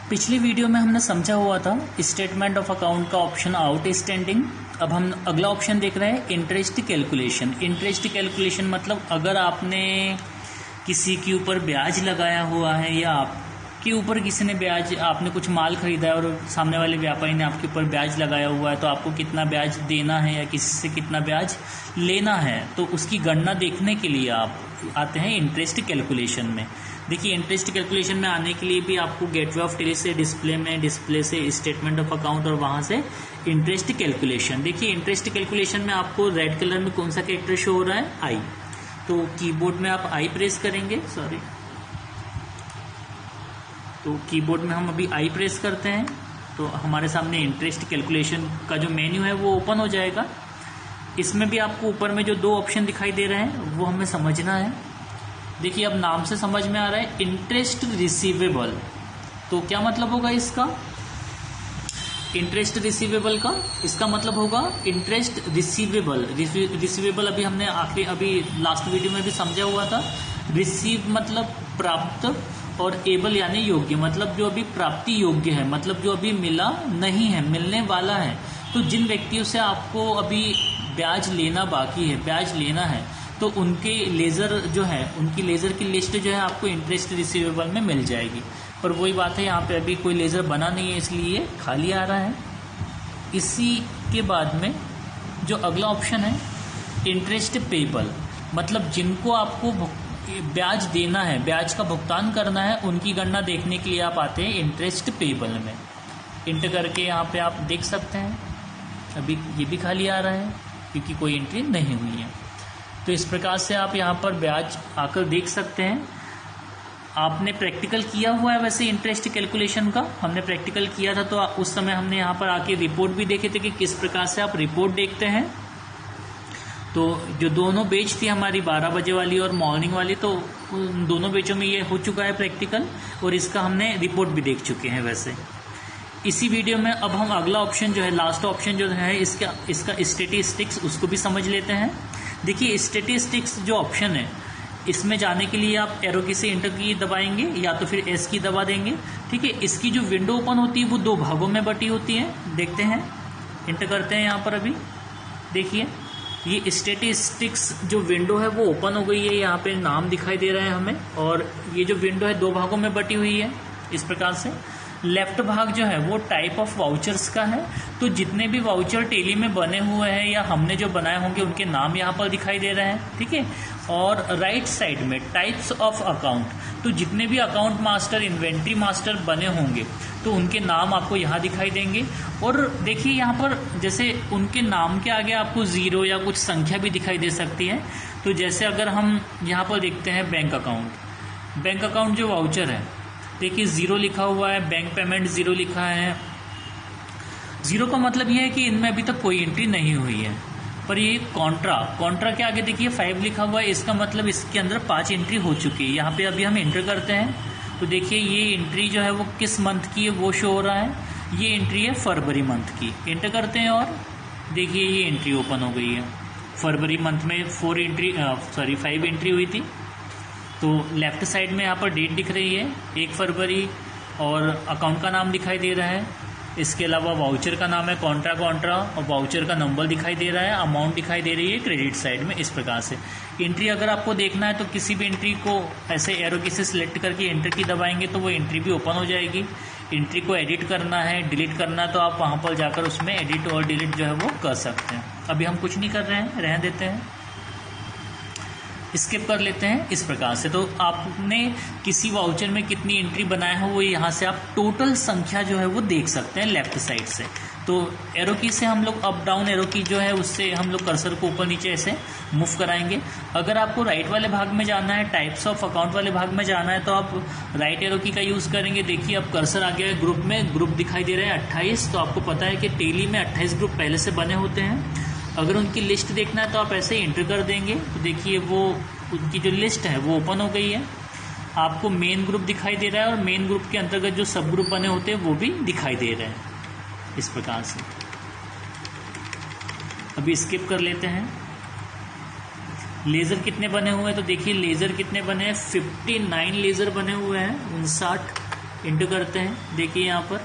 पिछली वीडियो में हमने समझा हुआ था स्टेटमेंट ऑफ अकाउंट का ऑप्शन आउटस्टैंडिंग। अब हम अगला ऑप्शन देख रहे हैं इंटरेस्ट कैलकुलेशन। इंटरेस्ट कैलकुलेशन मतलब अगर आपने किसी के ऊपर ब्याज लगाया हुआ है या आपके ऊपर किसी ने ब्याज, आपने कुछ माल खरीदा है और सामने वाले व्यापारी ने आपके ऊपर ब्याज लगाया हुआ है, तो आपको कितना ब्याज देना है या किसी से कितना ब्याज लेना है, तो उसकी गणना देखने के लिए आप आते हैं इंटरेस्ट कैलकुलेशन में। देखिए इंटरेस्ट कैलकुलेशन में आने के लिए भी आपको गेटवे ऑफ टेली से डिस्प्ले से स्टेटमेंट ऑफ अकाउंट और वहाँ से इंटरेस्ट कैलकुलेशन। देखिए इंटरेस्ट कैलकुलेशन में आपको रेड कलर में कौन सा कैरेक्टर शो हो रहा है, आई। तो कीबोर्ड में आप आई प्रेस करेंगे, तो कीबोर्ड में हम अभी आई प्रेस करते हैं तो हमारे सामने इंटरेस्ट कैलकुलेशन का जो मेन्यू है वो ओपन हो जाएगा। इसमें भी आपको ऊपर में जो दो ऑप्शन दिखाई दे रहे हैं वो हमें समझना है। देखिए अब नाम से समझ में आ रहा है इंटरेस्ट रिसीवेबल, तो क्या मतलब होगा इसका, इंटरेस्ट रिसीवेबल का इसका मतलब होगा इंटरेस्ट रिसीवेबल। रिसीवेबल अभी हमने अभी लास्ट वीडियो में भी समझा हुआ था। रिसीव मतलब प्राप्त और एबल यानी योग्य, मतलब जो अभी प्राप्ति योग्य है, मतलब जो अभी मिला नहीं है, मिलने वाला है। तो जिन व्यक्तियों से आपको अभी ब्याज लेना बाकी है, ब्याज लेना है, तो उनके लेज़र जो है, उनकी लेज़र की लिस्ट जो है आपको इंटरेस्ट रिसीवेबल में मिल जाएगी। पर वही बात है, यहाँ पे अभी कोई लेज़र बना नहीं है इसलिए खाली आ रहा है। इसी के बाद में जो अगला ऑप्शन है इंटरेस्ट पेबल, मतलब जिनको आपको ब्याज देना है, ब्याज का भुगतान करना है, उनकी गणना देखने के लिए आप आते हैं इंटरेस्ट पेबल में। इंटर करके यहाँ पे आप देख सकते हैं अभी ये भी खाली आ रहा है क्योंकि कोई एंट्री नहीं हुई है। तो इस प्रकार से आप यहाँ पर ब्याज आकर देख सकते हैं। आपने प्रैक्टिकल किया हुआ है वैसे इंटरेस्ट कैलकुलेशन का, हमने प्रैक्टिकल किया था, तो उस समय हमने यहाँ पर आके रिपोर्ट भी देखे थे कि किस प्रकार से आप रिपोर्ट देखते हैं। तो जो दोनों बैच थी हमारी 12 बजे वाली और मॉर्निंग वाली, तो उन दोनों बैचों में ये हो चुका है प्रैक्टिकल और इसका हमने रिपोर्ट भी देख चुके हैं। वैसे इसी वीडियो में अब हम अगला ऑप्शन जो है, लास्ट ऑप्शन जो है इसका स्टैटिस्टिक्स, उसको भी समझ लेते हैं। देखिए स्टैटिस्टिक्स जो ऑप्शन है, इसमें जाने के लिए आप एरो की से इंटर की दबाएंगे या तो फिर एस की दबा देंगे। ठीक है, इसकी जो विंडो ओपन होती है वो दो भागों में बटी होती है। देखते हैं, इंटर करते हैं यहाँ पर। अभी देखिए ये स्टैटिस्टिक्स जो विंडो है वो ओपन हो गई है, यहाँ पे नाम दिखाई दे रहा है हमें, और ये जो विंडो है दो भागों में बटी हुई है इस प्रकार से। लेफ्ट भाग जो है वो टाइप ऑफ वाउचर्स का है, तो जितने भी वाउचर टेली में बने हुए हैं या हमने जो बनाए होंगे उनके नाम यहाँ पर दिखाई दे रहे हैं। ठीक है, और राइट साइड में टाइप्स ऑफ अकाउंट, तो जितने भी अकाउंट मास्टर, इन्वेंट्री मास्टर बने होंगे तो उनके नाम आपको यहाँ दिखाई देंगे। और देखिए यहाँ पर जैसे उनके नाम के आगे आपको जीरो या कुछ संख्या भी दिखाई दे सकती है। तो जैसे अगर हम यहाँ पर देखते हैं बैंक अकाउंट जो वाउचर है, देखिए जीरो लिखा हुआ है, बैंक पेमेंट जीरो लिखा है। जीरो का मतलब यह है कि इनमें अभी तक कोई एंट्री नहीं हुई है। पर ये कॉन्ट्रा के आगे देखिए 5 लिखा हुआ है, इसका मतलब इसके अंदर 5 एंट्री हो चुकी है। यहाँ पे अभी हम एंटर करते हैं तो देखिए ये एंट्री जो है वो किस मंथ की है वो शो हो रहा है। ये एंट्री है फरवरी मंथ की। एंटर करते हैं और देखिए ये एंट्री ओपन हो गई है। फरवरी मंथ में 5 एंट्री हुई थी। तो लेफ्ट साइड में यहाँ पर डेट दिख रही है 1 फरवरी, और अकाउंट का नाम दिखाई दे रहा है। इसके अलावा वाउचर का नाम है कॉन्ट्रा, और वाउचर का नंबर दिखाई दे रहा है, अमाउंट दिखाई दे रही है क्रेडिट साइड में। इस प्रकार से एंट्री अगर आपको देखना है तो किसी भी एंट्री को ऐसे एरो की से सिलेक्ट करके एंटर की दबाएंगे तो वो एंट्री भी ओपन हो जाएगी। एंट्री को एडिट करना है, डिलीट करना है, तो आप वहाँ पर जाकर उसमें एडिट और डिलीट जो है वो कर सकते हैं। अभी हम कुछ नहीं कर रहे हैं, रहने देते हैं, स्किप कर लेते हैं इस प्रकार से। तो आपने किसी वाउचर में कितनी एंट्री बनाया हो वो यहाँ से आप टोटल संख्या जो है वो देख सकते हैं लेफ्ट साइड से। तो एरो की से हम लोग अप डाउन एरो की जो है उससे हम लोग कर्सर को ऊपर नीचे ऐसे मूव कराएंगे। अगर आपको राइट वाले भाग में जाना है, टाइप्स ऑफ अकाउंट वाले भाग में जाना है, तो आप राइट एरो की का यूज़ करेंगे। देखिए अब कर्सर आ गया है ग्रुप में, ग्रुप दिखाई दे रहा है 28। तो आपको पता है कि टेली में 28 ग्रुप पहले से बने होते हैं। अगर उनकी लिस्ट देखना है तो आप ऐसे ही एंटर कर देंगे। तो देखिए वो उनकी जो लिस्ट है वो ओपन हो गई है। आपको मेन ग्रुप दिखाई दे रहा है और मेन ग्रुप के अंतर्गत जो सब ग्रुप बने होते हैं वो भी दिखाई दे रहे हैं इस प्रकार से। अभी स्किप कर लेते हैं। लेज़र कितने बने हुए हैं तो देखिए लेज़र कितने बने हैं, 59 लेज़र बने हुए हैं, 59। इंटर करते हैं। देखिए यहाँ पर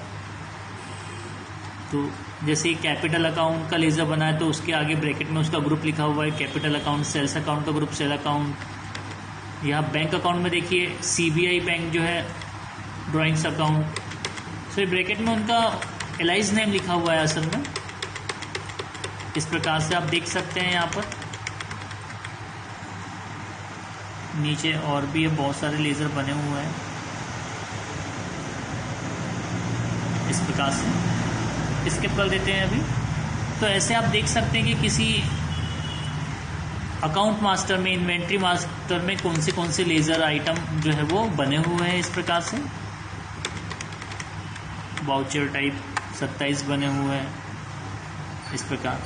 तो जैसे कैपिटल अकाउंट का लेज़र बना है तो उसके आगे ब्रैकेट में उसका ग्रुप लिखा हुआ है, कैपिटल अकाउंट। सेल्स अकाउंट का ग्रुप सेल अकाउंट। यहाँ बैंक अकाउंट में देखिए CBI बैंक जो है ड्राइंग्स अकाउंट। तो ब्रैकेट में उनका एलाइज नेम लिखा हुआ है असल में। इस प्रकार से आप देख सकते हैं यहाँ पर नीचे और भी बहुत सारे लेज़र बने हुए हैं इस प्रकार से। स्किप कर देते हैं अभी। तो ऐसे आप देख सकते हैं कि किसी अकाउंट मास्टर में, इन्वेंट्री मास्टर में कौन से लेज़र आइटम जो है वो बने हुए हैं। इस प्रकार से वाउचर टाइप 27 बने हुए हैं इस प्रकार।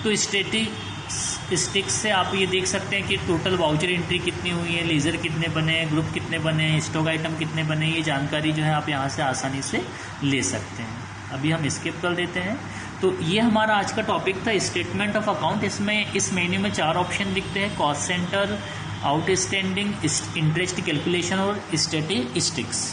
तो स्टैटिस्टिक्स से आप ये देख सकते हैं कि टोटल वाउचर एंट्री कितनी हुई है, लेज़र कितने बने हैं, ग्रुप कितने बने हैं, स्टॉक आइटम कितने बने हैं। ये जानकारी जो है आप यहाँ से आसानी से ले सकते हैं। अभी हम स्किप कर देते हैं। तो ये हमारा आज का टॉपिक था स्टेटमेंट ऑफ अकाउंट। इसमें इस मेन्यू में 4 ऑप्शन दिखते हैं, cost centre, outstanding, interest calculation और स्टैटिस्टिक्स।